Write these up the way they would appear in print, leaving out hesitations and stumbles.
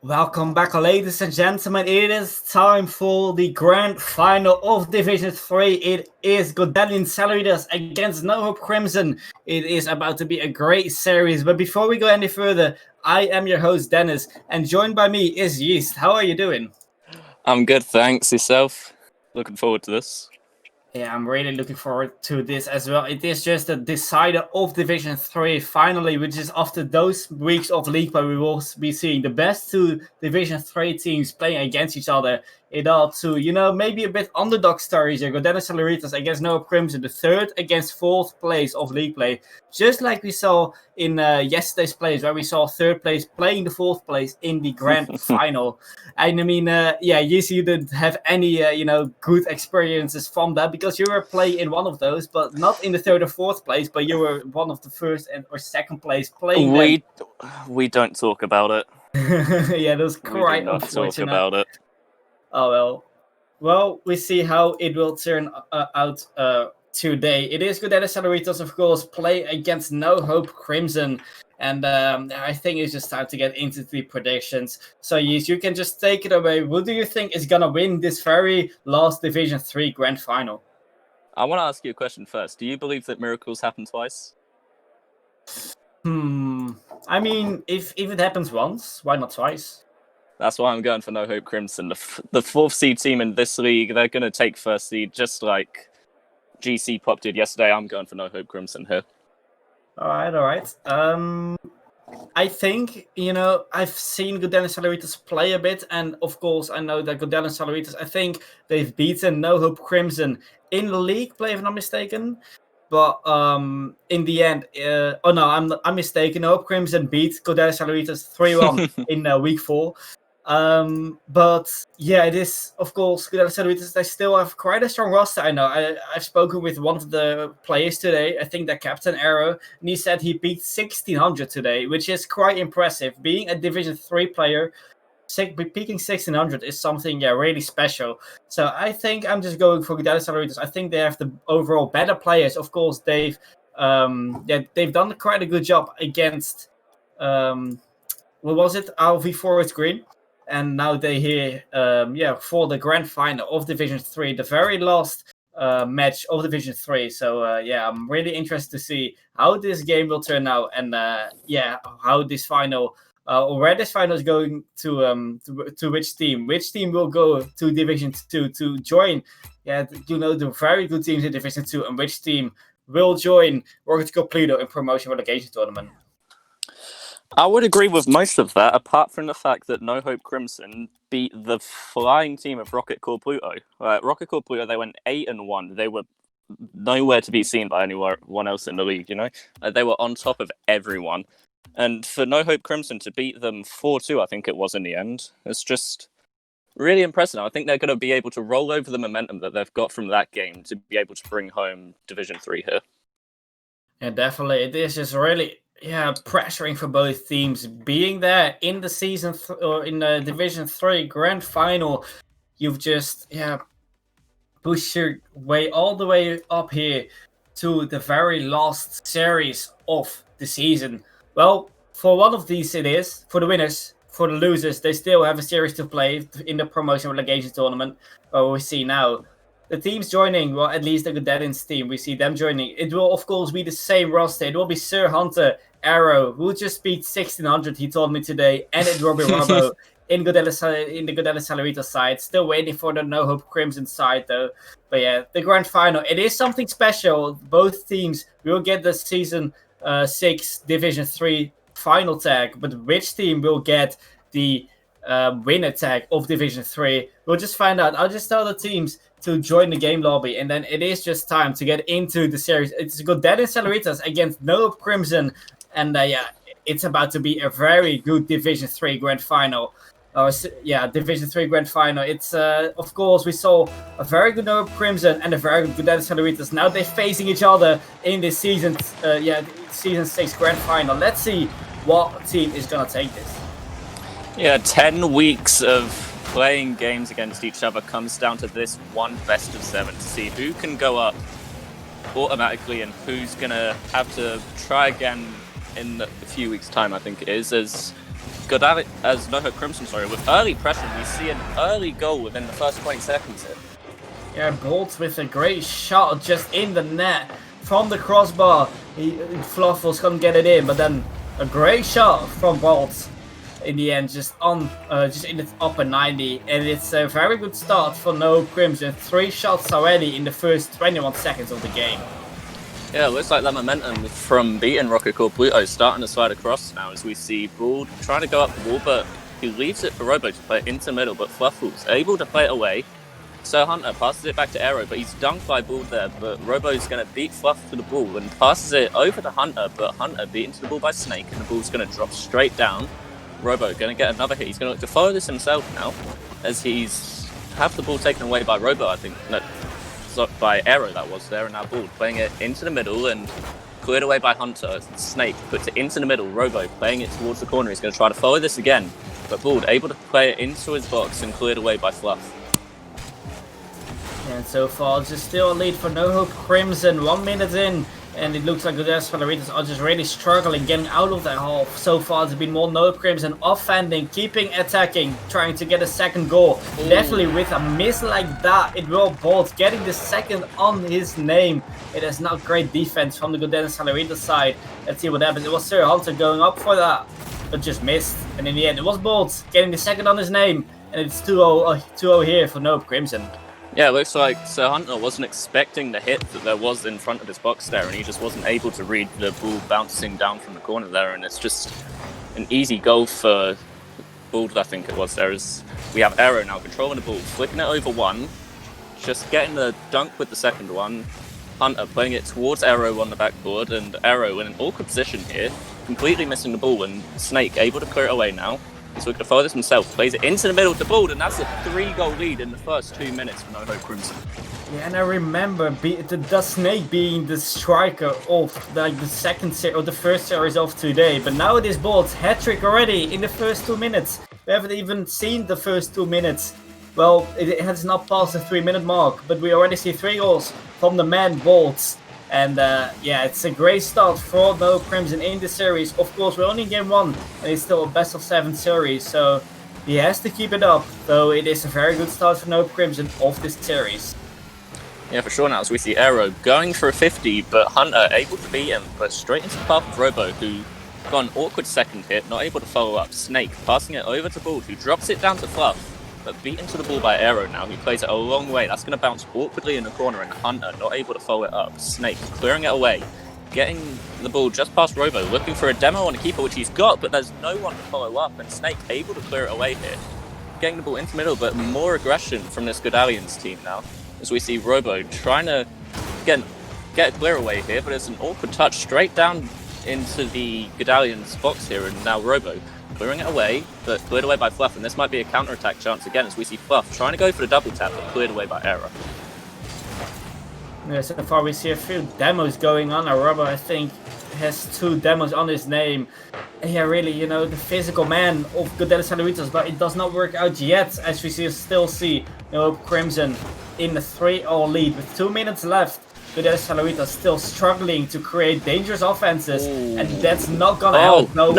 Welcome back, ladies and gentlemen. It is time for the grand final of Division 3. It is Godalions Celeritas against NoHope Crimson. It is about to be a great series. But before we go any further, I am your host, Dennis, and joined by me is Yeast. How are you doing? I'm good, thanks. Yourself? Looking forward to this. Yeah, I'm really looking forward to this as well. It is just the decider of Division 3 finally, which is after those weeks of league play, we will be seeing the best two Division 3 teams playing against each other. It all to, maybe a bit underdog stories here. Godalions Celeritas against NoHope Crimson, the third against fourth place of league play. Just like we saw in yesterday's plays, where we saw third place playing the fourth place in the grand final. And I mean, you didn't have any, good experiences from that because you were playing in one of those, but not in the third or fourth place, but you were one of the first or second place playing We don't talk about it. Yeah, that's quite we do not unfortunate. talk about it. Oh, well. Well, we see how it will turn out today. It is Godalions Celeritas, of course, play against NoHope Crimson. And I think it's just time to get into the predictions. So, Yeast, you can just take it away. Who do you think is going to win this very last Division 3 grand final? I want to ask you a question first. Do you believe that miracles happen twice? I mean, if it happens once, why not twice? That's why I'm going for NoHope Crimson. The fourth seed team in this league, they're going to take first seed, just like GC Pop did yesterday. I'm going for NoHope Crimson here. All right. I think, I've seen Godalions Celeritas play a bit, and of course, I know that Godalions Celeritas, I think they've beaten NoHope Crimson in the league play, if I'm not mistaken. But in the end, I'm mistaken. NoHope Crimson beat Godalions Celeritas 3-1 in week 4. But yeah, it is, of course, Godalions Celeritas, they still have quite a strong roster. I know. I've spoken with one of the players today, I think the captain, Arrow, and he said he beat 1600 today, which is quite impressive. Being a Division 3 player, peaking 1600 is something really special. So I think I'm just going for Godalions Celeritas. I think they have the overall better players. Of course, they've done quite a good job against what was it? RV Forest Green. And now they're here for the grand final of Division 3, the very last match of Division 3. So I'm really interested to see how this game will turn out, and how this final where this final is going to which team. Which team will go to Division 2 to join the very good teams in Division 2, and which team will join Rocket Completo in promotion relegation tournament. I would agree with most of that, apart from the fact that NoHope Crimson beat the flying team of Rocket Core Pluto. Rocket Core Pluto, they went 8-1. They were nowhere to be seen by anyone else in the league, They were on top of everyone. And for NoHope Crimson to beat them 4-2, I think it was in the end, it's just really impressive. I think they're going to be able to roll over the momentum that they've got from that game to be able to bring home Division 3 here. Yeah, definitely. It is just really pressuring for both teams. Being there in the season or in the Division 3 grand final, you've just pushed your way all the way up here to the very last series of the season. Well, for one of these it is. For the winners, for the losers, they still have a series to play in the promotion relegation tournament. But we see now the teams joining, well, at least the Godalions team, we see them joining. It will, of course, be the same roster. It will be Sir Hunter, Arrow, who just beat 1600, he told me today, and it will be Robbo in the Godalions Celeritas side. Still waiting for the NoHope Crimson side, though. But yeah, the grand final, it is something special. Both teams will get the Season 6 Division 3 final tag, but which team will get the winner tag of Division 3? We'll just find out. I'll just tell the teams to join the game lobby, and then it is just time to get into the series. It's Godalions Celeritas against NoHope Crimson, and it's about to be a very good Division 3 grand final. Division 3 grand final. It's of course we saw a very good NoHope Crimson and a very good Godalions Celeritas. Now they're facing each other in this season Season 6 grand final. Let's see what team is gonna take this. 10 weeks of playing games against each other comes down to this one best of 7 to see who can go up automatically and who's going to have to try again in a few weeks' time, I think it is, as NoHope Crimson, sorry, with early pressure, we see an early goal within the first 20 seconds here. Yeah, Bolt with a great shot just in the net from the crossbar. Fluff was gonna get it in, but then a great shot from Bolt in the end, just in the upper 90, and it's a very good start for NoHope Crimson. 3 shots already in the first 21 seconds of the game. Yeah, it looks like that momentum from beating Rocket Core Pluto is starting to slide across now as we see Bald trying to go up the wall, but he leaves it for Robo to play it into the middle, but Fluffle's able to play it away. So Hunter passes it back to Aero, but he's dunked by Bald there, but Robo's going to beat Fluff to the ball and passes it over to Hunter, but Hunter beaten to the ball by Snake, and the ball's going to drop straight down. Robo going to get another hit. He's going to look to follow this himself now, as he's have the ball taken away by Robo, I think. No, by Aero that was there, and now Bald playing it into the middle and cleared away by Hunter. Snake puts it into the middle, Robo playing it towards the corner. He's going to try to follow this again, but Bald able to play it into his box and cleared away by Fluff. And so far, it's just still a lead for NoHope Crimson. 1 minute in, and it looks like the Celeritas are just really struggling getting out of that half. So far, it's been more NoHope Crimson offending, keeping attacking, trying to get a second goal. Ooh. Definitely with a miss like that, it will Bolt getting the second on his name. It is not great defense from the Godalions Celeritas side. Let's see what happens. It was Sir Hunter going up for that, but just missed. And in the end, it was Bolt getting the second on his name, and it's 2-0 here for NoHope Crimson. Yeah, it looks like Sir Hunter wasn't expecting the hit that there was in front of his box there, and he just wasn't able to read the ball bouncing down from the corner there, and it's just an easy goal for Bald, I think it was there. As we have Aero now controlling the ball, flicking it over one, just getting the dunk with the second one. Hunter playing it towards Aero on the backboard, and Aero in an awkward position here, completely missing the ball, and Snake able to clear it away now. He's looking to follow this himself, plays it into the middle of the ball, and that's a 3-goal lead in the first 2 minutes for NoHope Crimson. Yeah, and I remember the Snake being the striker of like the first series of today, but now it is Bolt's hat-trick already in the first 2 minutes. We haven't even seen the first 2 minutes. Well, it has not passed the 3-minute mark, but we already see 3 goals from the man Bolt. And yeah, it's a great start for NoHope Crimson in the series. Of course, we're only in game 1, and it's still a best of 7 series, so he has to keep it up. Though it is a very good start for NoHope Crimson of this series. Yeah, for sure now, as we see Aero going for a 50, but Hunter able to beat him, but straight into the path of Robo, who got an awkward second hit, not able to follow up. Snake passing it over to Bald, who drops it down to Fluff, but beaten to the ball by Aero now. He plays it a long way. That's going to bounce awkwardly in the corner, and Hunter not able to follow it up. Snake clearing it away, getting the ball just past Robo, looking for a demo on a keeper, which he's got, but there's no one to follow up, and Snake able to clear it away here. Getting the ball into the middle, but more aggression from this Godalions team now, as we see Robo trying to get a clear away here, but it's an awkward touch straight down into the Godalions box here, and now Robo clearing it away, but cleared away by Fluff, and this might be a counter-attack chance again, as we see Fluff trying to go for the double tap, but cleared away by Aero. Yeah, so far we see a few demos going on. Robo, I think, has 2 demos on his name. And yeah, really, you know, the physical man of Godalions Celeritas, but it does not work out yet, as we still see NoHope Crimson in the 3-0 lead with 2 minutes left. Godalions Celeritas still struggling to create dangerous offenses. Ooh. And that's not gonna help. No.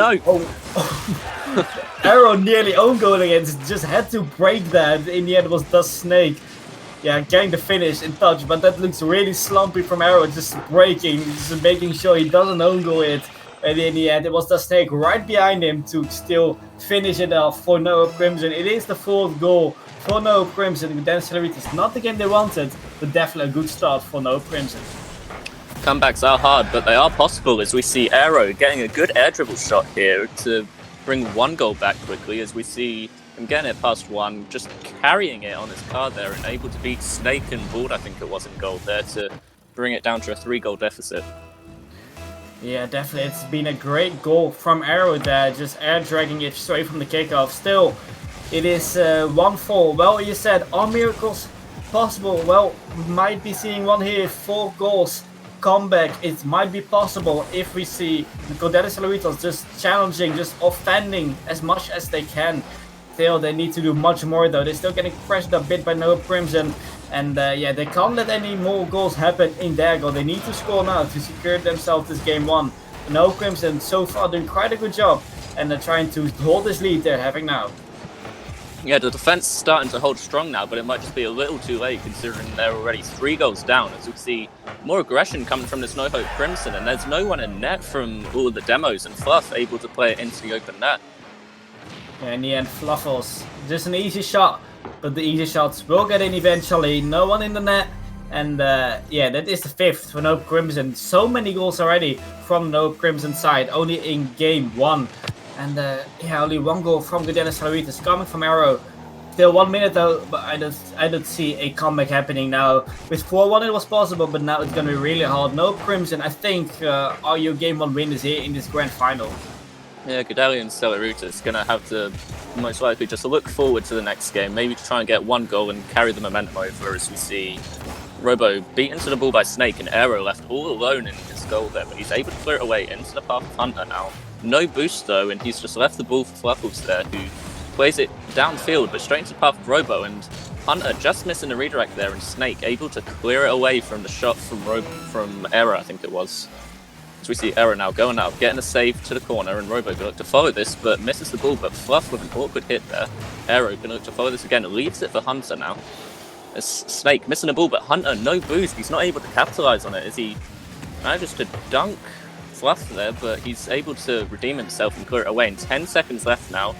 Aero nearly own goal against, just had to break that. In the end, it was the Snake. Yeah, getting the finish in touch, but that looks really slumpy from Aero, just breaking, just making sure he doesn't own goal it. And in the end, it was the Snake right behind him to still finish it off for NoHope Crimson. It is the 4th goal for NoHope Crimson. Godalions Celeritas, not the game they wanted, but definitely a good start for NoHope Crimson. Comebacks are hard, but they are possible, as we see Aero getting a good air dribble shot here to bring 1 goal back quickly, as we see him getting it past 1, just carrying it on his car there, and able to beat Snake and Bald, I think it was, in goal there, to bring it down to a 3-goal deficit. Yeah, definitely. It's been a great goal from Aero there, just air dragging it straight from the kickoff. Still, it is 1-4. Well, you said, are miracles possible? Well, we might be seeing one here. 4 goals comeback. It might be possible if we see the Godalions Celeritas just challenging, just offending as much as they can. Still, they need to do much more though. They're still getting pressured a bit by NoHope Crimson. And yeah, they can't let any more goals happen in their goal. They need to score now to secure themselves this game 1. NoHope Crimson so far doing quite a good job and they're trying to hold this lead they're having now. Yeah, the defense is starting to hold strong now, but it might just be a little too late considering they're already 3 goals down. As we see more aggression coming from this NoHope Crimson, and there's no one in net from all of the demos, and Fluff able to play it into the open net. Yeah, in the end, Fluffles, just an easy shot, but the easy shots will get in eventually. No one in the net, and yeah, that is the 5th for NoHope Crimson. So many goals already from NoHope Crimson side, only in game 1. And yeah, only 1 goal from Godalions Celeritas coming from Arrow. Still 1 minute though, but I don't see a comeback happening now. With 4-1 it was possible, but now it's gonna be really hard. NoHope Crimson, I think, are your game 1 winners here in this grand final. Yeah, Godalions Celeritas gonna have to most likely just look forward to the next game, maybe try and get 1 goal and carry the momentum over, as we see Robo beaten to the ball by Snake and Arrow left all alone in his goal there, but he's able to clear it away into the path of Hunter now. No boost though, and he's just left the ball for Fluffles there, who plays it downfield but straight into the path of Robo, and Hunter just missing the redirect there, and Snake able to clear it away from the shot from Arrow, I think it was. As we see Arrow now going up, getting a save to the corner, and Robo gonna look to follow this, but misses the ball, but Fluff with an awkward hit there. Arrow gonna look to follow this again, leaves it for Hunter now. As Snake missing the ball, but Hunter no boost, he's not able to capitalize on it as he manages to dunk Fluff there, but he's able to redeem himself and clear it away. In 10 seconds left now.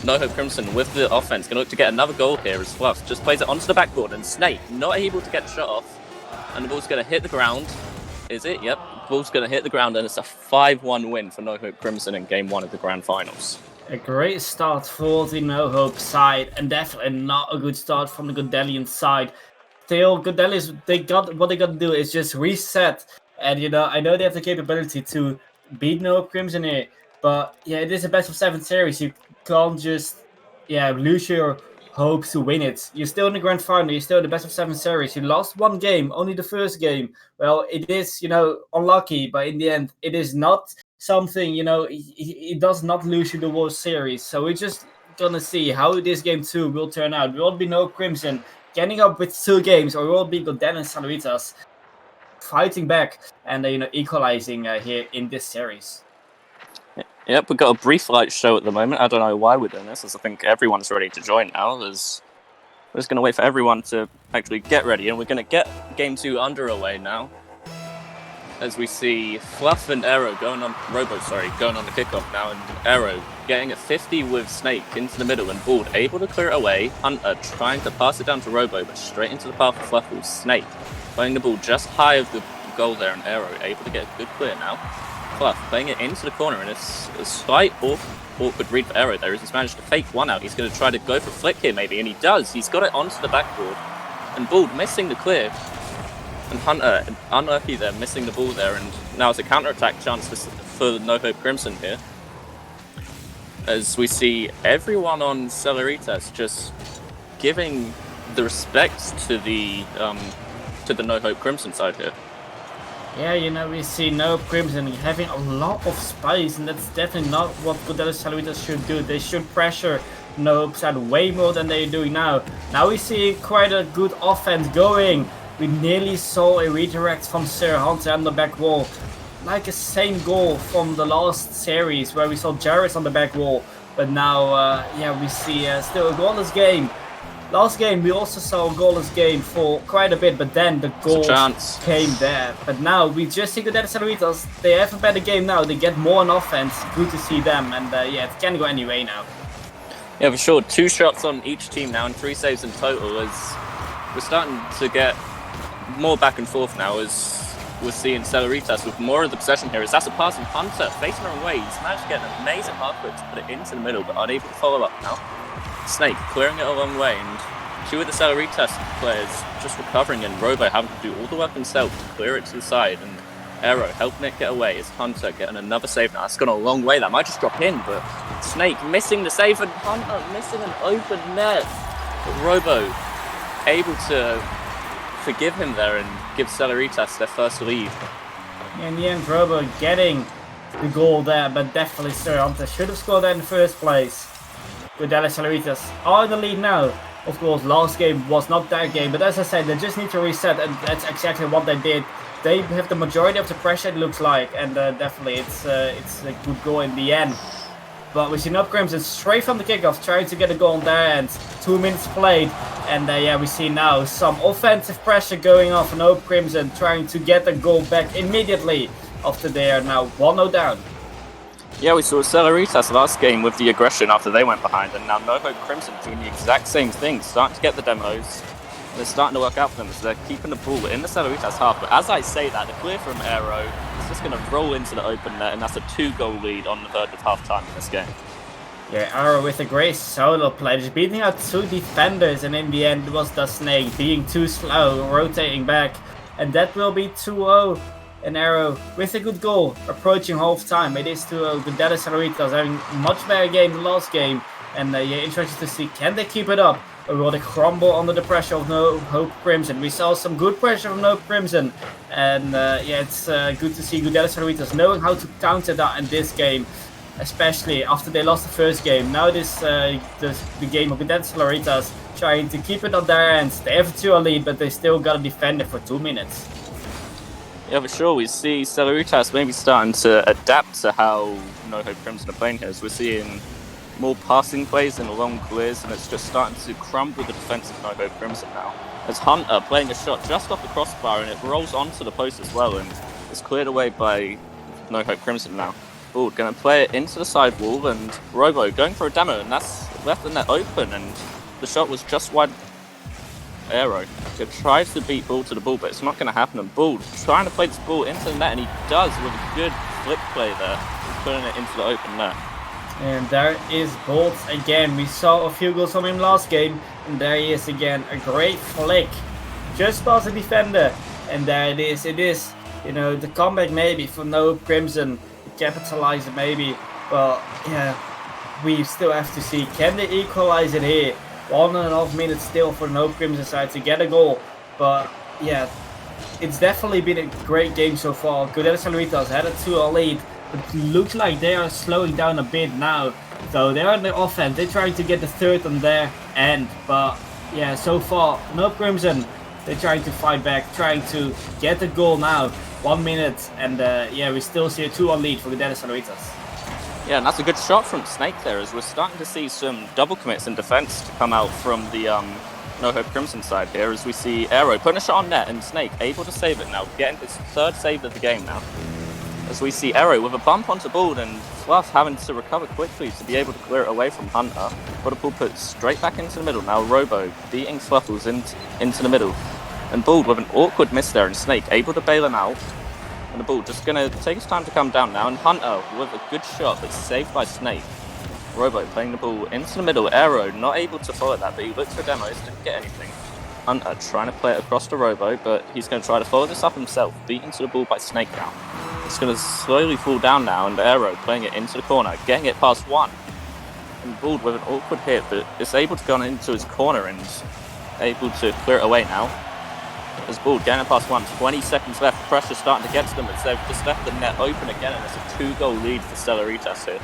NoHope Crimson with the offense gonna look to get another goal here as Fluff just plays it onto the backboard, and Snake not able to get the shot off, and the ball's gonna hit the ground. Is it? Yep. The ball's gonna hit the ground, and it's a 5-1 win for NoHope Crimson in game 1 of the grand finals. A great start for the NoHope side, and definitely not a good start from the Godalions side. Still, Godalions, what they got to do is just reset. And you know, I know they have the capability to beat NoHope Crimson here, but yeah, it is a best of 7 series. You can't just lose your hopes to win it. You're still in the grand final. You're still in the best of 7 series. You lost 1 game, only the first game. Well, it is, you know, unlucky, but in the end, it is not something, you know, it does not lose you the World Series. So we're just gonna see how this game 2 will turn out. Will it be NoHope Crimson getting up with 2 games, or will it be Godalions Celeritas fighting back and you know, equalizing here in this series? Yep, we've got a brief light show at the moment. I don't know why we're doing this, as I think everyone's ready to join now. We're just going to wait for everyone to actually get ready, and we're going to get game 2 underway now. As we see Fluff and Arrow going on the kickoff now, and Arrow getting a 50 with Snake into the middle, and Bald able to clear it away. Hunter trying to pass it down to Robo, but straight into the path of Fluff with Snake. Playing the ball just high of the goal there, and Arrow able to get a good clear now. Fluff playing it into the corner, and it's a slight awkward read for Arrow there, as he's managed to fake one out. He's going to try to go for flick here maybe, and he does. He's got it onto the backboard, and Bald missing the clear. And Hunter, unlucky there, missing the ball there, and now it's a counter-attack chance for NoHope Crimson here. As we see everyone on Celeritas just giving the respect to the NoHope Crimson side here. Yeah, you know, we see NoHope Crimson having a lot of space, and that's definitely not what Godalions Celeritas should do. They should pressure NoHope side way more than they're doing now. Now we see quite a good offense going. We nearly saw a redirect from Sir Hunter on the back wall. Like a same goal from the last series where we saw Jarrett on the back wall. But now, we see still a goalless game. Last game we also saw a goalless game for quite a bit, but then the goals came there. But now we just see Godalions Celeritas. They have a better game now. They get more on offense. Good to see them. And it can go any way now. Yeah, for sure. 2 shots on each team now and 3 saves in total, as we're starting to get more back and forth now, as we're seeing Celeritas with more of the possession here. As that's a pass from Hunter facing her away. He's managed to get an amazing half foot to put it into the middle, but unable to follow up now. Snake clearing it a long way, and 2 of the Celeritas players just recovering, and Robo having to do all the work himself to clear it to the side, and Arrow helping it get away as Hunter getting another save now. That's gone a long way. That might just drop in, but Snake missing the save, and Hunter missing an open net. But Robo able to forgive him there and give Celeritas their first lead. In the end, Robo getting the goal there, but definitely Sir Hunter should have scored that in the first place. Godalions Celeritas are in the lead now. Of course, last game was not that game, but as I said, they just need to reset, and that's exactly what they did. They have the majority of the pressure, it looks like, and definitely it's a good goal in the end. but we see NoHope Crimson straight from the kickoff trying to get a goal on their end. 2 minutes played, and yeah, we see now some offensive pressure going on for NoHope Crimson, trying to get the goal back immediately after they are now 1-0 down. Yeah, we saw Celeritas last game with the aggression after they went behind, and now NoHope Crimson doing the exact same thing, starting to get the demos. They're starting to work out for them, so they're keeping the ball in the Celeritas half. But as I say that, the clear from Aero is just going to roll into the open net, and that's a 2-goal lead on the verge of half-time in this game. Yeah, Aero with a great solo play, just beating out 2 defenders, and in the end it was the Snake being too slow, rotating back, and that will be 2-0. And Aero with a good goal, approaching half-time. It is 2-0. Godalions Celeritas having a much better game than last game, and yeah, interested to see, can they keep it up? Or will they crumble under the pressure of NoHope Crimson? We saw some good pressure from NoHope Crimson, and yeah, it's good to see Godalions Celeritas knowing how to counter that in this game, especially after they lost the first game. Now the game of Godalions Celeritas trying to keep it on their ends. They have a 2-0 lead, but they still got to defend it for 2 minutes. Yeah, for sure. We see Celeritas maybe starting to adapt to how NoHope Crimson are playing here. As we're seeing more passing plays and long clears, and it's just starting to crumble the defense of NoHope Crimson now. As Hunter playing a shot just off the crossbar, and it rolls onto the post as well, and it's cleared away by NoHope Crimson now. Ball going to play it into the side wall, and Robo going for a demo, and that's left the net open, and the shot was just wide. Aero tries to beat Ball to the ball, but it's not going to happen. And Ball trying to play this ball into the net, and he does with a good flick play there, putting it into the open net. And there is Bolt again. We saw a few goals from him last game, and there he is again. A great flick, just past the defender, and there it is. It is, you know, the comeback maybe for NoHope Crimson, the capitalizer maybe, but yeah, we still have to see, can they equalize it here? 1.5 minutes still for the NoHope Crimson side to get a goal, but yeah, it's definitely been a great game so far. Godalions Celeritas had a 2-0 lead, but it looks like they are slowing down a bit now. So they're on the offense, they're trying to get the third on their end, but yeah, so far NoHope Crimson, they're trying to fight back, trying to get the goal now. 1 minute, and yeah, we still see a 2-1 lead for Godalions Celeritas. Yeah, and that's a good shot from Snake there, as we're starting to see some double commits in defense to come out from the NoHope Crimson side here, as we see Aero putting a shot on net, and Snake able to save it now, getting his 3rd save of the game now. As we see Aero with a bump onto Bald, and Fluff having to recover quickly to be able to clear it away from Hunter. Got a ball put straight back into the middle. Now Robo beating Fluffles into the middle. And Bald with an awkward miss there, and Snake able to bail him out. And the ball just going to take his time to come down now, and Hunter with a good shot that's saved by Snake. Robo playing the ball into the middle. Aero not able to follow that, but he looked for demos, didn't get anything. Hunter trying to play it across to Robo, but he's going to try to follow this up himself, beaten to the ball by Snake now. It's going to slowly fall down now, and Aero playing it into the corner, getting it past one. And Bald with an awkward hit, but it's able to go into his corner and able to clear it away now. As Bald getting it past one, 20 seconds left, pressure starting to get to them, as they've just left the net open again, and it's a 2-goal lead for Celeritas here.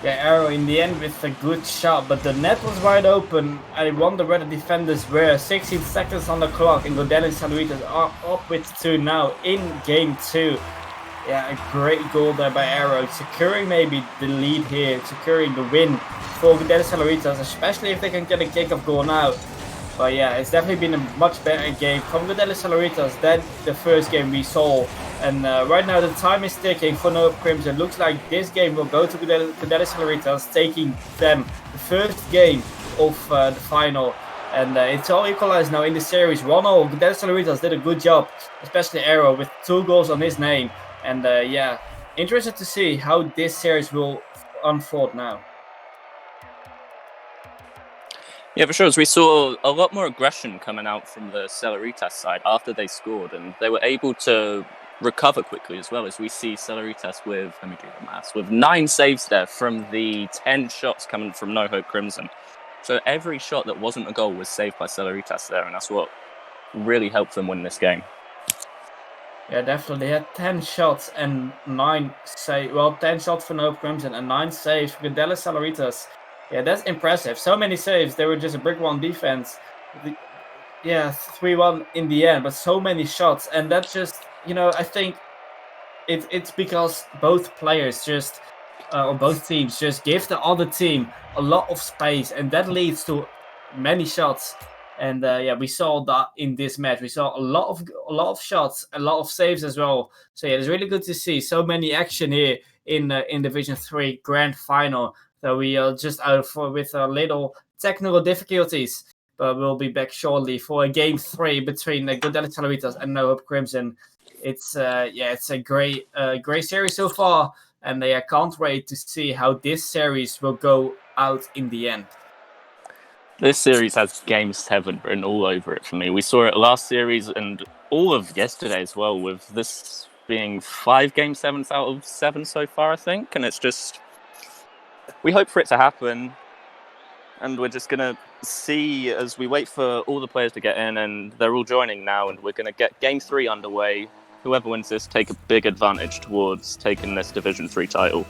Yeah, Aero in the end with a good shot, but the net was wide open. I wonder where the defenders were. 16 seconds on the clock, and Godalions Celeritas are up with 2 now in game 2. Yeah, a great goal there by Aero, securing maybe the lead here, securing the win for Godalions Celeritas, especially if they can get a kick-off goal now. But yeah, it's definitely been a much better game from Godalions Celeritas than the first game we saw. And right now the time is ticking for NoHope Crimson. Looks like this game will go to Godalions Celeritas, taking them the first game of the final. And it's all equalized now in the series. 1-0. Godalions Celeritas did a good job, especially Aero with 2 goals on his name. And yeah, interested to see how this series will unfold now. Yeah, for sure. As we saw a lot more aggression coming out from the Celeritas side after they scored, and they were able to recover quickly as well, as we see Celeritas with, let me do the maths, with 9 saves there from the 10 shots coming from NoHope Crimson. So every shot that wasn't a goal was saved by Celeritas there, and that's what really helped them win this game. Yeah, definitely. They had 10 shots and 9 saves. Well, 10 shots for NoHope Crimson and 9 saves for Godalions Celeritas. Yeah, that's impressive. So many saves. They were just a brick one defense. Yeah, 3-1 in the end, but so many shots. And that's just, you know, I think it's because both players just or both teams just give the other team a lot of space, and that leads to many shots. And we saw that in this match. We saw a lot of shots, a lot of saves as well. So yeah, it's really good to see so many action here in Division 3 Grand Final. So we are just out with a little technical difficulties, but we'll be back shortly for a game 3 between Godalions Celeritas and NoHope Crimson. It's a great series so far, and I can't wait to see how this series will go out in the end. This series has Game 7 written all over it for me. We saw it last series and all of yesterday as well, with this being 5 Game 7s out of 7 so far, I think. And it's just... we hope for it to happen, and we're just going to see as we wait for all the players to get in, and they're all joining now, and we're going to get Game 3 underway. Whoever wins this take a big advantage towards taking this Division 3 title.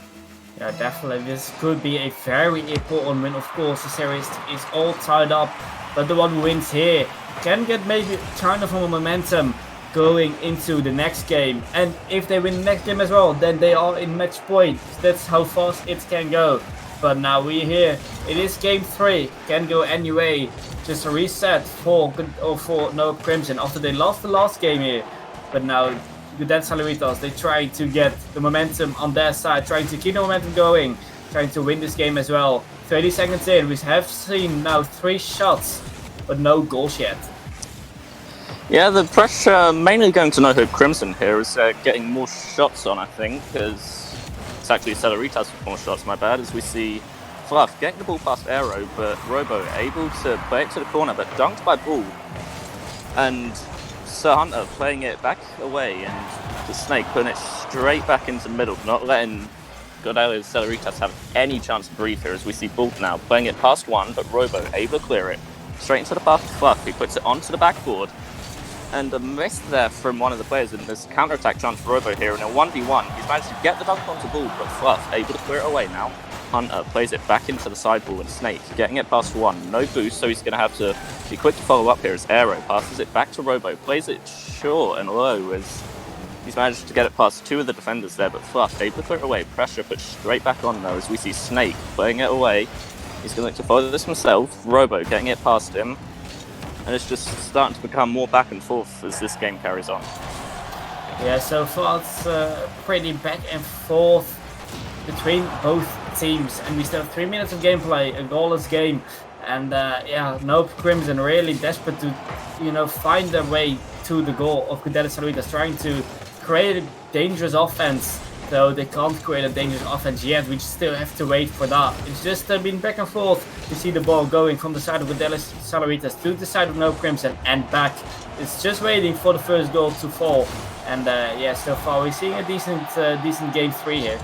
Yeah, definitely. This could be a very important win. Of course, the series is all tied up, but the one who wins here can get maybe kind of a momentum going into the next game. And if they win the next game as well, then they are in match point. That's how fast it can go. But now we're here. It is game 3. Can go anyway. Just a reset for NoHope Crimson after they lost the last game here. But now Godalions Celeritas, they try to get the momentum on their side, trying to keep the momentum going, trying to win this game as well. 30 seconds in, we have seen now 3 shots, but no goals yet. Yeah, the pressure mainly going to NoHope Crimson here is getting more shots on, I think, because it's actually Celeritas with more shots, my bad, as we see Fluff getting the ball past Aero, but Robo able to play it to the corner, but dunked by Ball. And Sir Hunter playing it back away, and the Snake putting it straight back into the middle, not letting Godalio Celeritas have any chance to breathe here, as we see Ball now playing it past one, but Robo able to clear it straight into the path of Fluff. He puts it onto the backboard, and a miss there from one of the players, and this counter-attack chance for Robo here in a 1v1. He's managed to get the dunk onto Ball, but Fluff able to clear it away now. Hunter plays it back into the sideball, and Snake getting it past one. No boost, so he's going to have to be quick to follow up here as Aero passes it back to Robo. Plays it short and low as he's managed to get it past 2 of the defenders there, but Fluff able to clear it away. Pressure put straight back on though as we see Snake playing it away. He's going to look to follow this himself. Robo getting it past him. And it's just starting to become more back and forth as this game carries on. Yeah, so far it's pretty back and forth between both teams, and we still have 3 minutes of gameplay, a goalless game, and NoHope Crimson really desperate to, find their way to the goal of Godalions Celeritas, trying to create a dangerous offense. Though they can't create a dangerous offense yet, we still have to wait for that. It's just been back and forth. You see the ball going from the side of Godalions Celeritas to the side of NoHope Crimson and back. It's just waiting for the first goal to fall. And so far we're seeing a decent game 3 here.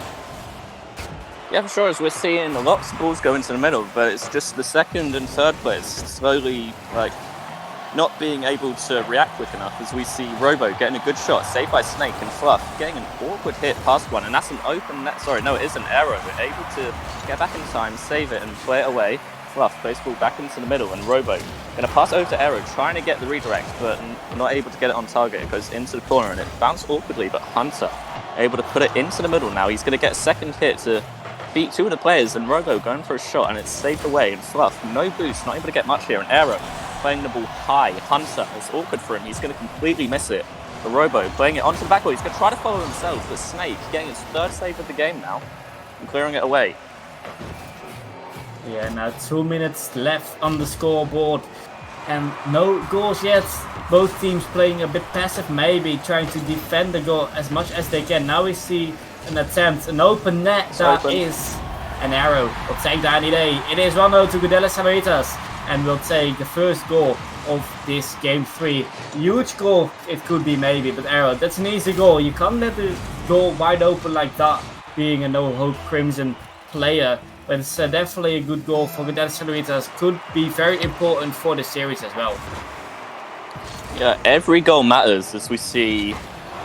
Yeah, for sure, as we're seeing lots of balls go into the middle, but it's just the second and third players slowly, not being able to react quick enough, as we see Robo getting a good shot, saved by Snake, and Fluff getting an awkward hit past one, and that's an open net. Sorry, no, it is an Aero. We're able to get back in time, save it, and play it away. Fluff plays ball back into the middle, and Robo going to pass over to Aero, trying to get the redirect, but not able to get it on target. It goes into the corner, and it bounced awkwardly, but Hunter able to put it into the middle now. He's going to get a second hit to beat 2 of the players, and Robo going for a shot, and it's saved away, and Fluff, no boost, not able to get much here, and Aero playing the ball high. Hunter, it's awkward for him, he's going to completely miss it. The Robo playing it onto the backboard, he's going to try to follow himself, but Snake getting his 3rd save of the game now, and clearing it away. Yeah, now 2 minutes left on the scoreboard, and no goals yet. Both teams playing a bit passive, maybe trying to defend the goal as much as they can. Now we see an attempt, an open net, that is an Aero. We'll take that any day. It is 1-0 to Godalions Celeritas, and we'll take the first goal of this game 3. Huge goal it could be maybe, but Aero, that's an easy goal. You can't let the goal wide open like that, being a NoHope Crimson player. But it's definitely a good goal for Godalions Celeritas. Could be very important for the series as well. Yeah, every goal matters, as we see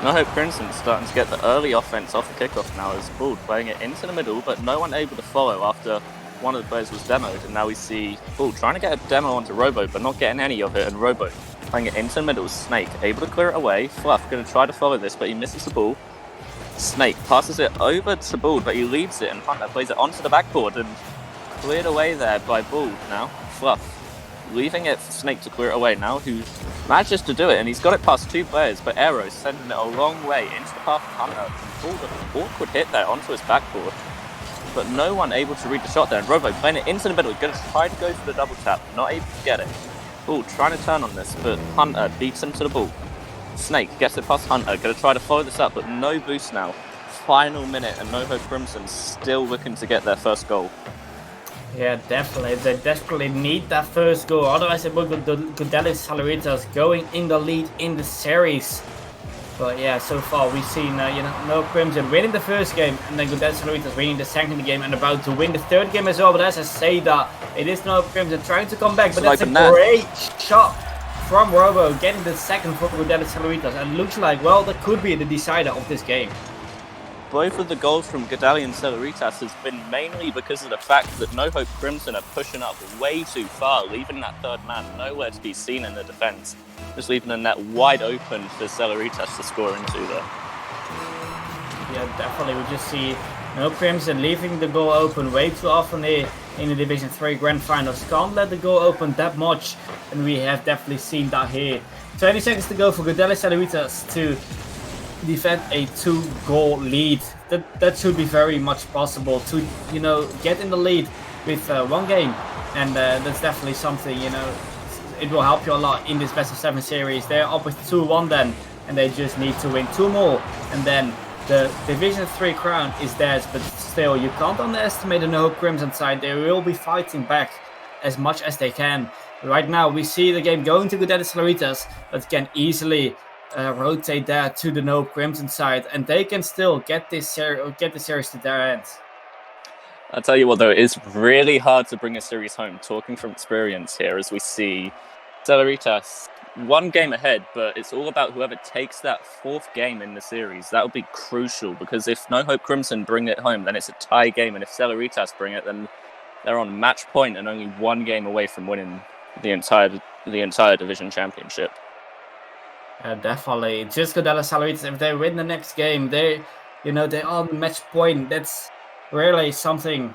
NoHope Crimson starting to get the early offense off the kickoff now, as Ball playing it into the middle, but no one able to follow after one of the players was demoed, and now we see Ball trying to get a demo onto Robo, but not getting any of it, and Robo playing it into the middle. Snake able to clear it away. Fluff going to try to follow this, but he misses the ball. Snake passes it over to Bald, but he leaves it, and Hunter plays it onto the backboard and cleared away there by Bald now. Fluff, leaving it for Snake to clear it away now, who manages to do it, and he's got it past 2 players, but Aero sending it a long way into the path of Hunter. Bald, an awkward hit there onto his backboard, but no one able to read the shot there, and Robo playing it into the middle, going to try to go for the double tap, not able to get it. Bald trying to turn on this, but Hunter beats him to the ball. Snake gets it past Hunter, going to try to follow this up, but no boost now. Final minute, and NoHope Crimson still looking to get their first goal. Yeah, definitely. They desperately need that first goal. Otherwise, it will be the Godalions Celeritas going in the lead in the series. But yeah, so far we've seen NoHope Crimson winning the first game, and then Godalions Celeritas winning the second game and about to win the third game as well. But as I say that, it is NoHope Crimson trying to come back, but that's a great shot from Robo, getting the second for Godalions Celeritas, and looks like, well, that could be the decider of this game. Both of the goals from Godalions Celeritas has been mainly because of the fact that NoHope Crimson are pushing up way too far, leaving that third man nowhere to be seen in the defence, just leaving the net wide open for Celeritas to score into there. Yeah, definitely. We just see NoHope Crimson leaving the goal open way too often here in the Division 3 Grand Finals. Can't let the goal open that much, and we have definitely seen that here. 20 seconds to go for Godalions Celeritas to defend a 2-goal lead. That should be very much possible to, get in the lead with 1 game, and that's definitely something, it will help you a lot in this best of 7 series. They're up with 2-1 then, and they just need to win 2 more, and then the Division 3 crown is theirs. But still, you can't underestimate the NoHope Crimson side. They will be fighting back as much as they can. Right now, we see the game going to Godalions Celeritas, but can easily rotate that to the NoHope Crimson side, and they can still get this series to their ends. I'll tell you what, though, it is really hard to bring a series home, talking from experience here, as we see Celeritas 1 game ahead, but it's all about whoever takes that 4th game in the series. That would be crucial, because if NoHope Crimson bring it home, then it's a tie game, and if Celeritas bring it, then they're on match point and only 1 game away from winning the entire division championship. Definitely. Just Godalions Celeritas, if they win the next game, they're on match point. That's really something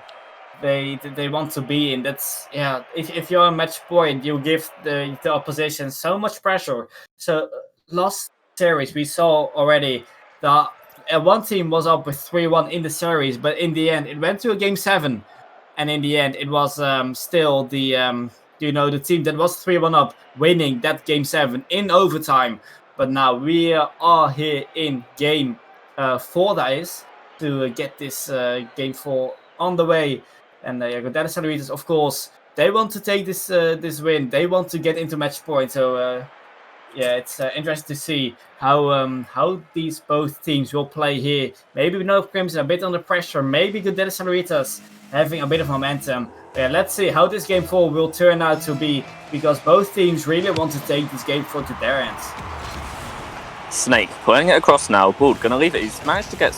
they want to be in. That's, if you're on match point, you give the opposition so much pressure. So last series we saw already that one team was up with 3-1 in the series, but in the end it went to a game 7, and in the end it was still the the team that was 3-1 up winning that game 7 in overtime. But now we are here in game 4, that is, to get this game 4 on the way. And Godalions Celeritas, of course, they want to take this win. They want to get into match point. So it's interesting to see how these both teams will play here. Maybe NoHope Crimson a bit under pressure. Maybe Godalions Celeritas having a bit of momentum. Let's see how this game 4 will turn out to be, because both teams really want to take this game 4 to their ends. Snake putting it across now. Bald gonna leave it. He's managed to get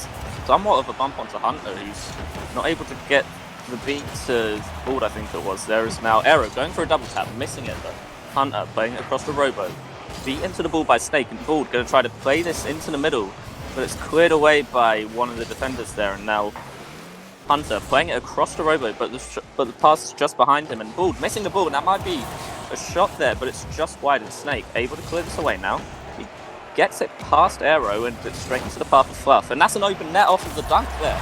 somewhat of a bump onto Hunter. He's not able to get the beat to Bald, I think it was. There is now Aero going for a double tap, missing it though. Hunter playing it across the Robo. Beat into the ball by Snake, and Bald gonna try to play this into the middle, but it's cleared away by one of the defenders there, and now Hunter playing it across the Robo, but the pass is just behind him, and Bald missing the ball. That might be a shot there, but it's just wide, and Snake able to clear this away now. He gets it past Aero and it's straight into the path of Fluff, and that's an open net off of the dunk there.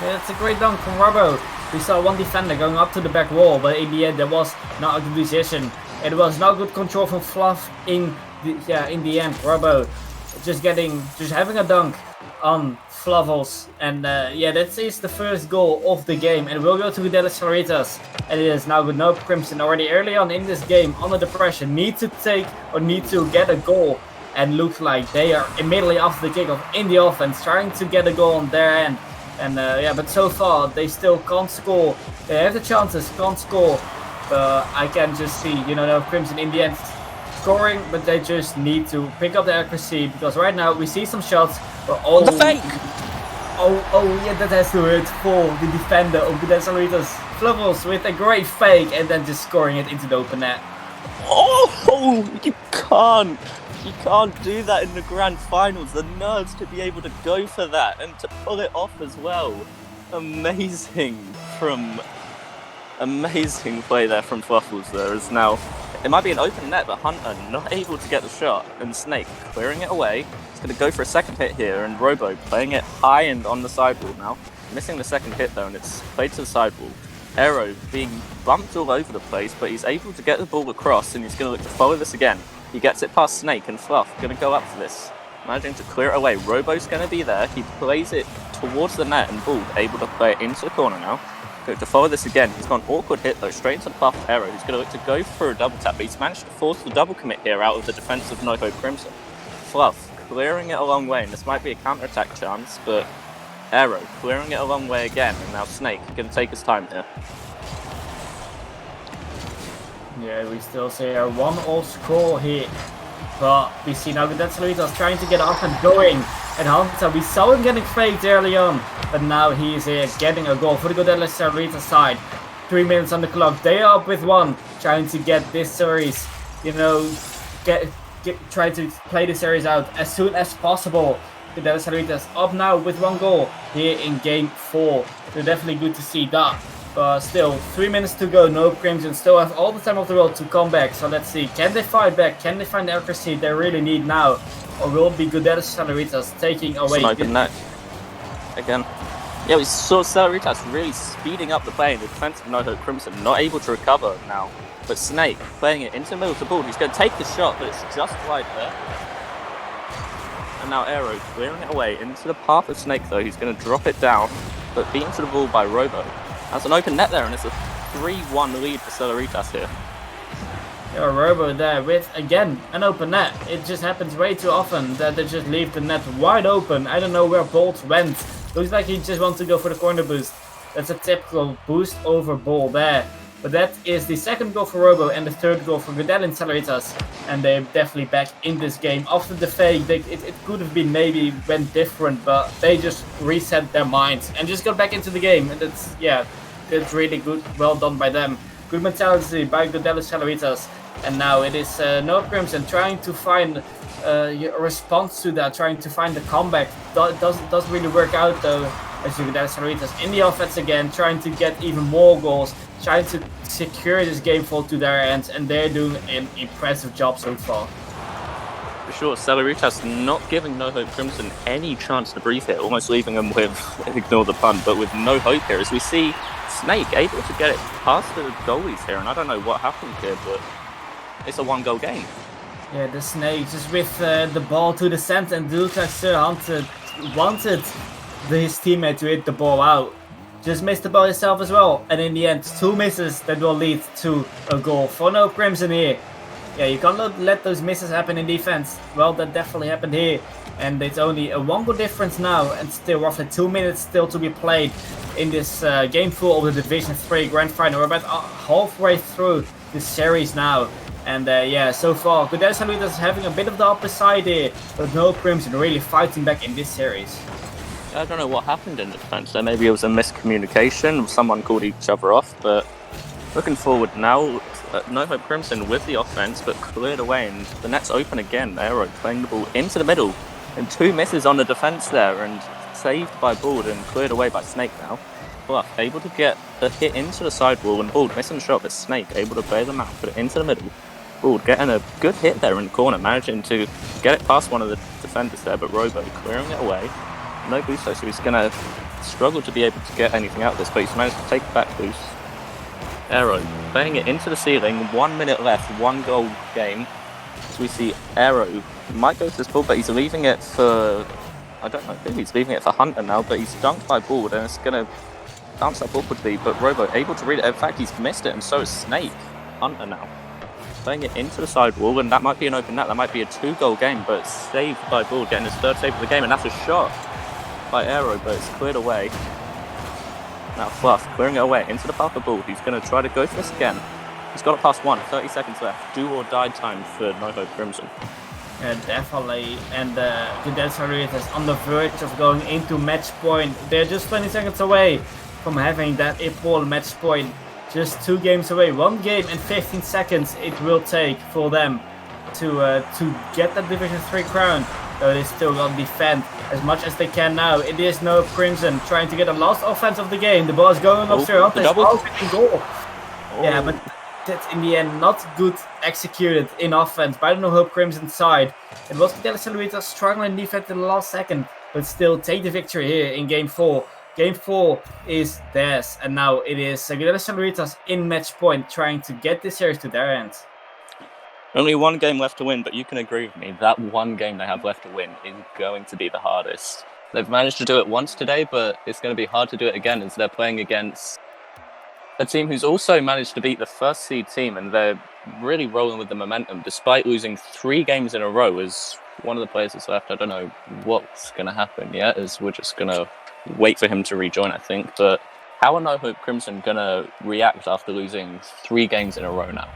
Yeah, it's a great dunk from Robo. We saw one defender going up to the back wall, but in the end there was not a good decision. It was not good control from Fluff in the end. Robo just having a dunk on Fluffles, and that is the first goal of the game, and we'll go to Godalions Celeritas, and it is now with NoHope Crimson already early on in this game under the pressure, need to get a goal, and looks like they are immediately after the kickoff in the offense trying to get a goal on their end, and but so far they still can't score. They have the chances, can't score. I can just see NoHope Crimson in the end scoring, but they just need to pick up the accuracy, because right now we see some shots. The fake! That has to hurt for the defender of Godalions Celeritas. Fluffles with a great fake and then just scoring it into the open net. Oh, you can't You can't do that in the grand finals. The nerves to be able to go for that and to pull it off as well. Amazing play there from Fluffles. There is now, it might be an open net, but Hunter not able to get the shot, and Snake clearing it away. He's going to go for a second hit here, and Robo playing it high and on the sidewall now. Missing the second hit though, and it's played to the sidewall. Aero being bumped all over the place, but he's able to get the ball across, and he's going to look to follow this again. He gets it past Snake, and Fluff going to go up for this. Managing to clear it away. Robo's going to be there. He plays it towards the net, and Bald able to play it into the corner now. Going to follow this again. He's got an awkward hit though, straight into the path of Aero. He's going to look to go for a double tap, but he's managed to force the double commit here out of the defense of NoHope Crimson. Fluff clearing it a long way, and this might be a counter-attack chance, but Aero clearing it a long way again, and now Snake going to take his time here. Yeah, we still see a 1-all score here. But we see now that Celeritas trying to get up and going. And Hunter, we saw him getting faked early on. But now he is getting a goal for the Godalions Celeritas side. 3 minutes on the clock. They are up with 1. Trying to get this series, try to play the series out as soon as possible. The Godalions Celeritas up now with 1 goal here in game 4. So definitely good to see that. But still, 3 minutes to go. NoHope Crimson still have all the time of the world to come back. So let's see. Can they fight back? Can they find the accuracy they really need now? Or will it be Godalions Celeritas taking away? Sniping net again. Yeah, we saw Celeritas really speeding up the play in the defense of NoHope Crimson. Not able to recover now. But Snake playing it into the middle of the ball. He's going to take the shot, but it's just wide there. And now Aero clearing it away into the path of Snake though. He's going to drop it down, but beaten to the ball by Robo. That's an open net there, and it's a 3-1 lead for Celeritas here. Yeah, Robo there with, again, an open net. It just happens way too often that they just leave the net wide open. I don't know where Bolt went. Looks like he just wants to go for the corner boost. That's a typical boost over ball there. But that is the second goal for Robo and the third goal for Godalions Celeritas. And they're definitely back in this game. After the fake, it could have been maybe went different, but they just reset their minds and just got back into the game. And that's, yeah, that's really good. Well done by them. Good mentality by Godalions Celeritas. And now it is NoHope Crimson trying to find a response to that, trying to find the comeback. Doesn't really work out though. As you Godalions Celeritas in the offense again, trying to get even more goals, trying to secure this game fall to their ends, and they're doing an impressive job so far. For sure, Celeritas not giving NoHope Crimson any chance to breathe here, almost leaving them with, ignore the pun, but with no hope here, as we see Snake able to get it past the goalies here, and I don't know what happened here, but it's a 1-goal game. Yeah, the Snake just with the ball to the center, and looks like Sir Hunter wanted his teammate to hit the ball out. Just missed the ball himself as well, and in the end, 2 misses that will lead to a goal for NoHope Crimson here. Yeah, you can't let those misses happen in defense. Well, that definitely happened here, and it's only a 1-goal difference now, and still roughly 2 minutes still to be played in this game 4 of the Division 3 Grand Final. We're about halfway through this series now, and yeah, so far, Godalions Celeritas is having a bit of the upper side here, but NoHope Crimson really fighting back in this series. I don't know what happened in the defense there. Maybe it was a miscommunication, someone called each other off, but looking forward now, NoHope Crimson with the offense, but cleared away, and the net's open again. Aero playing the ball into the middle, and 2 misses on the defense there, and saved by Bald and cleared away by Snake now. But able to get a hit into the sidewall, and Bald missing the shot, but Snake able to play them out, put it into the middle. Bald getting a good hit there in the corner, managing to get it past one of the defenders there, but Robo clearing it away. No boost though, so he's going to struggle to be able to get anything out of this, but he's managed to take the back boost. Aero playing it into the ceiling, 1 minute left, 1-goal game. So we see Aero might go to this ball, but he's leaving it for, I don't know who, he's leaving it for Hunter now, but he's dunked by Bald, and it's going to bounce up awkwardly, but Robo able to read it. In fact, he's missed it, and so is Snake. Hunter now playing it into the sidewall, and that might be an open net, that might be a 2-goal game, but saved by Bald, getting his 3rd save of the game, and that's a shot by Aero, but it's cleared away. Now Fluff clearing it away into the path of Ball. He's going to try to go for this again. He's got it past 1, 30 seconds left. Do or die time for NoHope Crimson. Yeah, definitely. And Godalions Celeritas on the verge of going into match point. They're just 20 seconds away from having that important match point. Just 2 games away. 1 game and 15 seconds it will take for them to get that Division 3 crown. So they still got to defend as much as they can now. It is NoHope Crimson trying to get the last offense of the game. The ball is going up Celeritas. Goal. Yeah, but that's in the end not good executed in offense by the NoHope Crimson side. It was Celeritas struggling in defense in the last second, but still take the victory here in Game 4. Game 4 is theirs, and now it is Celeritas in match point trying to get this series to their end. Only one game left to win, but you can agree with me, that one game they have left to win is going to be the hardest. They've managed to do it once today, but it's going to be hard to do it again as they're playing against a team who's also managed to beat the first seed team, and they're really rolling with the momentum despite losing 3 games in a row. As one of the players is left, I don't know what's going to happen yet, as we're just going to wait for him to rejoin, I think. But how are NoHope Crimson going to react after losing 3 games in a row now?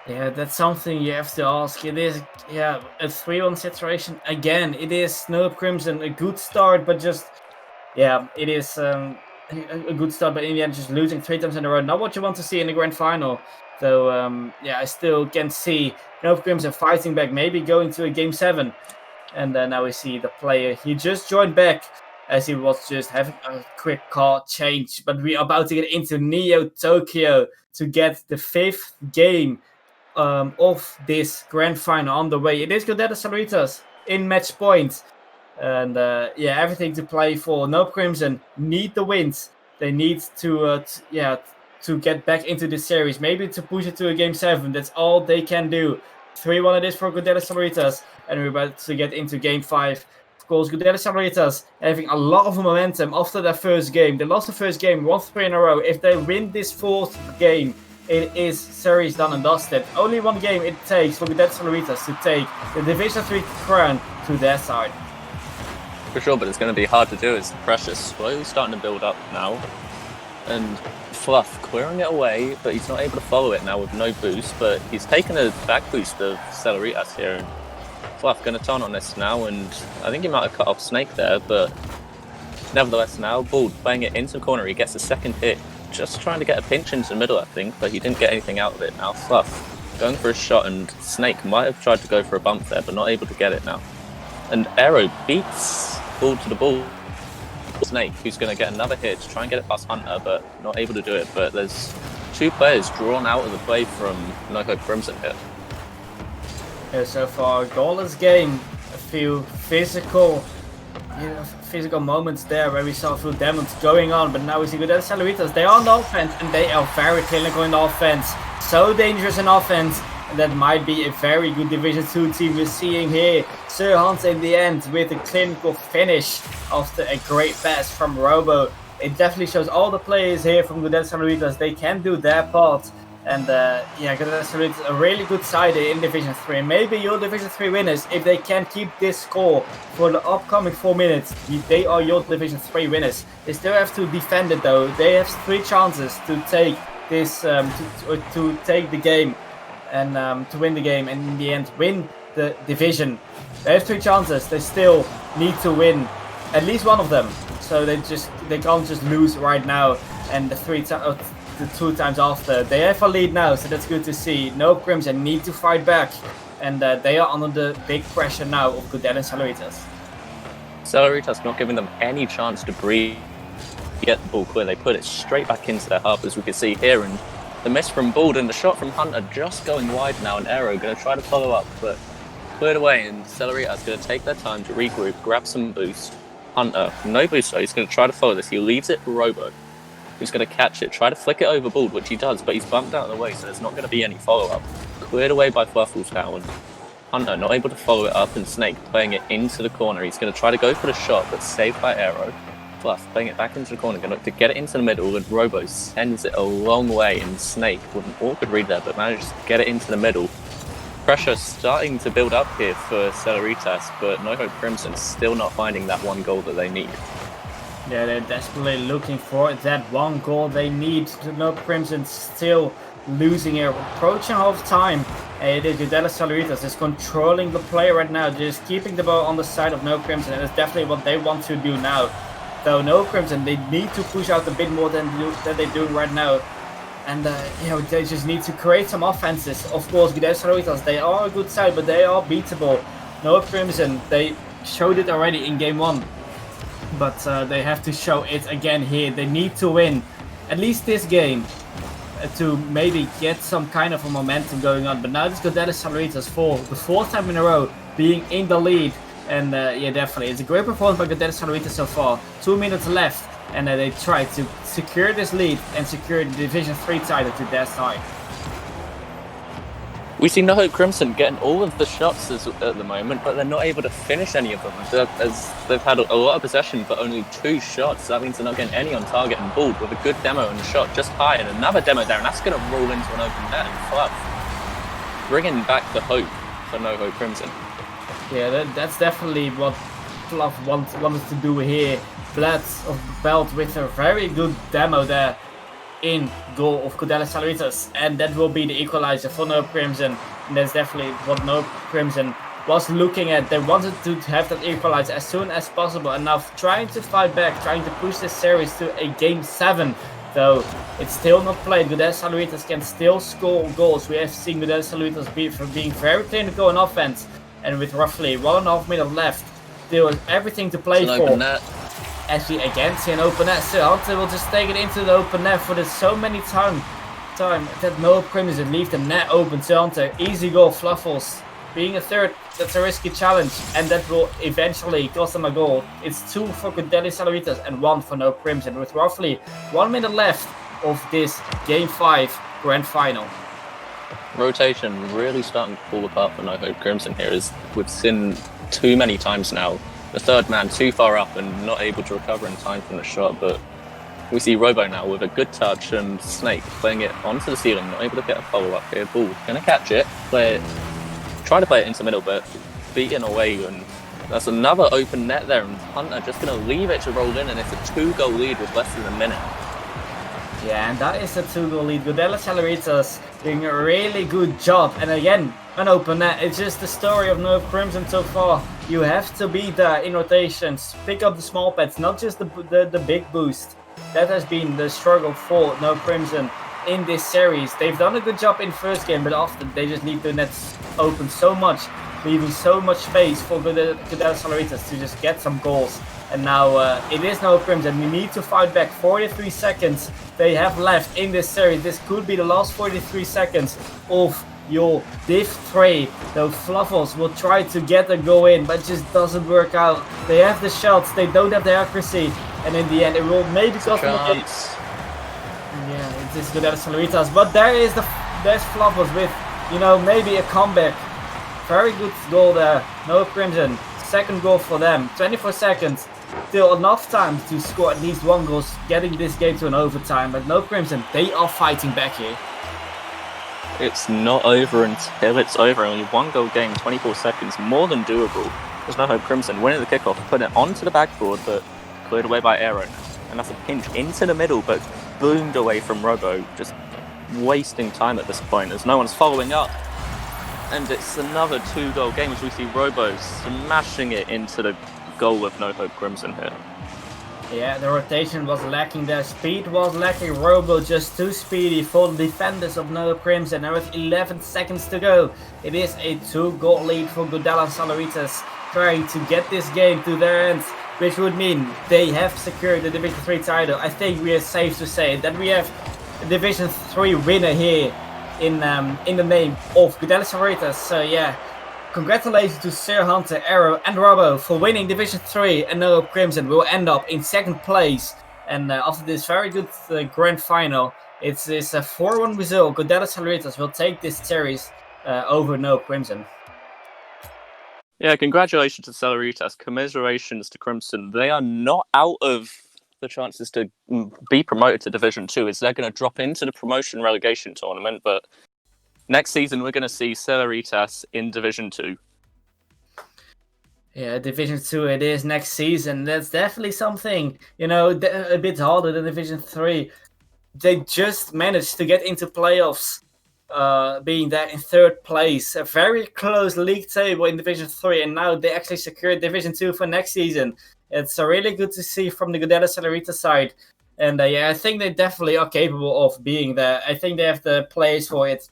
Yeah, that's something you have to ask. It is, a 3-1 situation. Again, it is NoHope Crimson, a good start, but just, it is a good start, but in the end, just losing 3 times in a row. Not what you want to see in the grand final. So, I still can see NoHope Crimson fighting back, maybe going to a Game 7. And now we see the player. He just joined back as he was just having a quick call change. But we are about to get into Neo Tokyo to get the 5th game of this grand final on the way. It is Celeritas in match point, and everything to play for. NoHope Crimson need the wins. They need to get back into the series, maybe to push it to a Game 7. That's all they can do. 3-1 it is for Celeritas, and we're about to get into Game 5. Of course, Celeritas having a lot of momentum after their first game. They lost the first game 1-3 in a row. If they win this 4th game, it is series done and dusted. Only 1 game it takes for Celeritas to take the Division 3 crown to their side. For sure, but it's going to be hard to do as Precious slowly starting to build up now. And Fluff clearing it away, but he's not able to follow it now with no boost. But he's taken a back boost of Celeritas here. And Fluff going to turn on this now, and I think he might have cut off Snake there, but nevertheless now, Bald playing it into the corner. He gets a second hit. Just trying to get a pinch into the middle, I think, but he didn't get anything out of it. Now Fluff going for a shot, and Snake might have tried to go for a bump there, but not able to get it now. And Aero beats Ball to the ball. Snake, who's going to get another hit to try and get it past Hunter, but not able to do it. But there's 2 players drawn out of the play from NoHope Crimson here. Yeah, so far, goalless game. A few physical moments there where we saw a few demons going on, but now we see Celeritas. They are on the offense, and they are very clinical in the offense. So dangerous in offense, and that might be a very good Division 2 team we're seeing here. Sir Hans in the end with a clinical finish after a great pass from Robo. It definitely shows all the players here from Celeritas, they can do their part. And Celeritas a really good side in Division 3. Maybe your Division 3 winners, if they can keep this score for the upcoming 4 minutes, they are your Division 3 winners. They still have to defend it though. They have 3 chances to take this, to take the game and to win the game, and in the end win the division. They have 3 chances. They still need to win at least one of them. So they can't just lose right now. And the 2 times after, they have a lead now, so that's good to see. NoHope Crimson need to fight back, and they are under the big pressure now of Godalions and Celeritas. Celeritas not giving them any chance to breathe, get the ball clear. They put it straight back into their half, as we can see here, and the miss from Bald and the shot from Hunter just going wide now, and Aero going to try to follow up, but cleared away, and Celeritas going to take their time to regroup, grab some boost. Hunter, no boost though, he's going to try to follow this. He leaves it for Robo, who's going to catch it, try to flick it over Bald, which he does, but he's bumped out of the way, so there's not going to be any follow-up. Cleared away by Fluffles now, and Hunter not able to follow it up, and Snake playing it into the corner. He's going to try to go for the shot, but saved by Aero. Fluff playing it back into the corner, going to look to get it into the middle, and Robo sends it a long way, and Snake with an awkward read there, but manages to get it into the middle. Pressure starting to build up here for Celeritas, but NoHope Crimson still not finding that one goal that they need. Yeah, they're desperately looking for that one goal they need. NoHope Crimson still losing here, approaching half time. It is Celeritas is controlling the play right now, just keeping the ball on the side of NoHope Crimson, and it's definitely what they want to do now. Though NoHope Crimson, they need to push out a bit more than they're doing right now. And they just need to create some offenses. Of course, Celeritas, they are a good side, but they are beatable. NoHope Crimson, they showed it already in game 1, but they have to show it again here. They need to win at least this game to maybe get some kind of a momentum going on. But now this Godalions for the 4th time in a row being in the lead. And definitely, it's a great performance by Godalions so far. 2 minutes left, and they try to secure this lead and secure the Division 3 title to their side. We see NoHope Crimson getting all of the shots at the moment, but they're not able to finish any of them. As they've had a lot of possession, but only 2 shots. That means they're not getting any on target and balled with a good demo and a shot just high, and another demo there, and that's going to roll into an open net and Fluff. Bringing back the hope for NoHope Crimson. Yeah, that's definitely what Fluff wanted to do here. Belt with a very good demo there in goal of Celeritas, and that will be the equalizer for NoHope Crimson. And that's definitely what NoHope Crimson was looking at. They wanted to have that equalizer as soon as possible, and now trying to fight back, trying to push this series to a game 7. Though it's still not played. Celeritas can still score goals. We have seen Celeritas being very clinical in offense, and with roughly 1.5 minutes left, still everything to play for. Actually, again, see an open net. Celeritas will just take it into the open net for this so many time that NoHope Crimson leave the net open. Celeritas, easy goal, Fluffles. Being a third, that's a risky challenge, and that will eventually cost them a goal. It's 2 for Celeritas and 1 for NoHope Crimson, with roughly 1 minute left of this Game 5 Grand Final. Rotation really starting to fall apart for NoHope Crimson here, as we've seen too many times now. The third man too far up and not able to recover in time from the shot, but we see Robo now with a good touch and Snake playing it onto the ceiling, not able to get a follow-up here. Ball, gonna catch it, try to play it into the middle, but beaten away, and that's another open net there, and Hunter just gonna leave it to roll in, and it's a 2-goal lead with less than a minute. Yeah, and that is a 2-goal lead. Celeritas doing a really good job, and again, an open net. It's just the story of NoHope Crimson so far. You have to be there in rotations, pick up the small pads, not just the big boost. That has been the struggle for NoHope Crimson in this series. They've done a good job in first game, but often they just leave the nets open so much, leaving so much space for Celeritas to just get some goals. And now it is NoHope Crimson. We need to fight back. 43 seconds they have left in this series. This could be the last 43 seconds of your Div 3. The Fluffles will try to get a goal in, but it just doesn't work out. They have the shots, they don't have the accuracy, and in the end it will maybe cost them a game. Yeah, it is good at Celeritas, but there's Fluffles with, maybe a comeback. Very good goal there. NoHope Crimson, second goal for them. 24 seconds, still enough time to score at least 1 goal, getting this game to an overtime. But NoHope Crimson, they are fighting back here. It's not over until it's over. Only 1-goal game, 24 seconds, more than doable. There's NoHope Crimson winning the kickoff, putting it onto the backboard, but cleared away by Aero. And that's a pinch into the middle, but boomed away from Robo, just wasting time at this point as no one's following up. And it's another 2-goal game as we see Robo smashing it into the goal of NoHope Crimson here. Yeah, the rotation was lacking there, speed was lacking, Robo just too speedy for the defenders of NoHope Crimson. And with 11 seconds to go, it is a 2-goal lead for Godalions Celeritas, trying to get this game to their end, which would mean they have secured the Division 3 title. I think we are safe to say that we have a Division 3 winner here in the name of Godalions Celeritas. So yeah, congratulations to Sir Hunter, Arrow and Robo for winning Division 3, and NoHope Crimson will end up in 2nd place. And after this very good grand final, it's a 4-1 result. Godalions Celeritas will take this series over NoHope Crimson. Yeah, congratulations to Celeritas, commiserations to Crimson. They are not out of the chances to be promoted to Division 2, as they're going to drop into the promotion relegation tournament, but next season we're going to see Celeritas in Division 2. Yeah, Division 2 it is next season. That's definitely something, a bit harder than Division 3. They just managed to get into playoffs, being there in 3rd place. A very close league table in Division 3, and now they actually secured Division 2 for next season. It's really good to see from the Godalions Celeritas side. And I think they definitely are capable of being there. I think they have the players for it.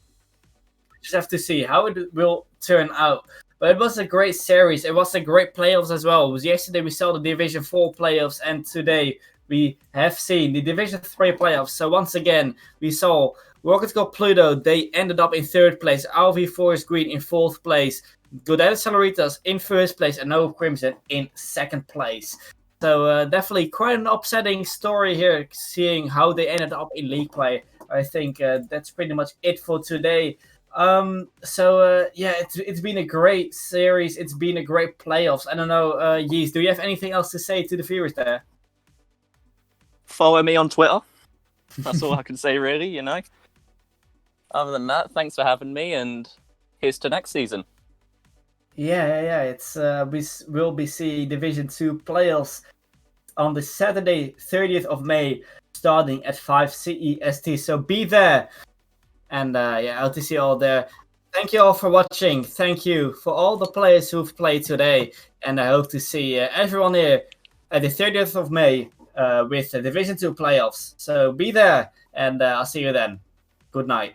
Just have to see how it will turn out. But it was a great series. It was a great playoffs as well. It was yesterday we saw the Division 4 playoffs, and today we have seen the Division 3 playoffs. So once again, we saw Rocket Gold Pluto. They ended up in third place. RV Forest Green in fourth place. Godalions Celeritas in first place, and NoHope Crimson in second place. So definitely quite an upsetting story here, seeing how they ended up in league play. I think that's pretty much it for today. It's been a great series. It's been a great playoffs. I don't know, Yeez, do you have anything else to say to the viewers there? Follow me on Twitter. That's all I can say, really, you know. Other than that, thanks for having me, and here's to next season. Yeah. It's we will be seeing Division 2 playoffs on the Saturday, 30th of May, starting at 5 CEST. So be there. And I hope to see you all there. Thank you all for watching. Thank you for all the players who've played today. And I hope to see everyone here at the 30th of May with the Division 2 playoffs. So be there, and I'll see you then. Good night.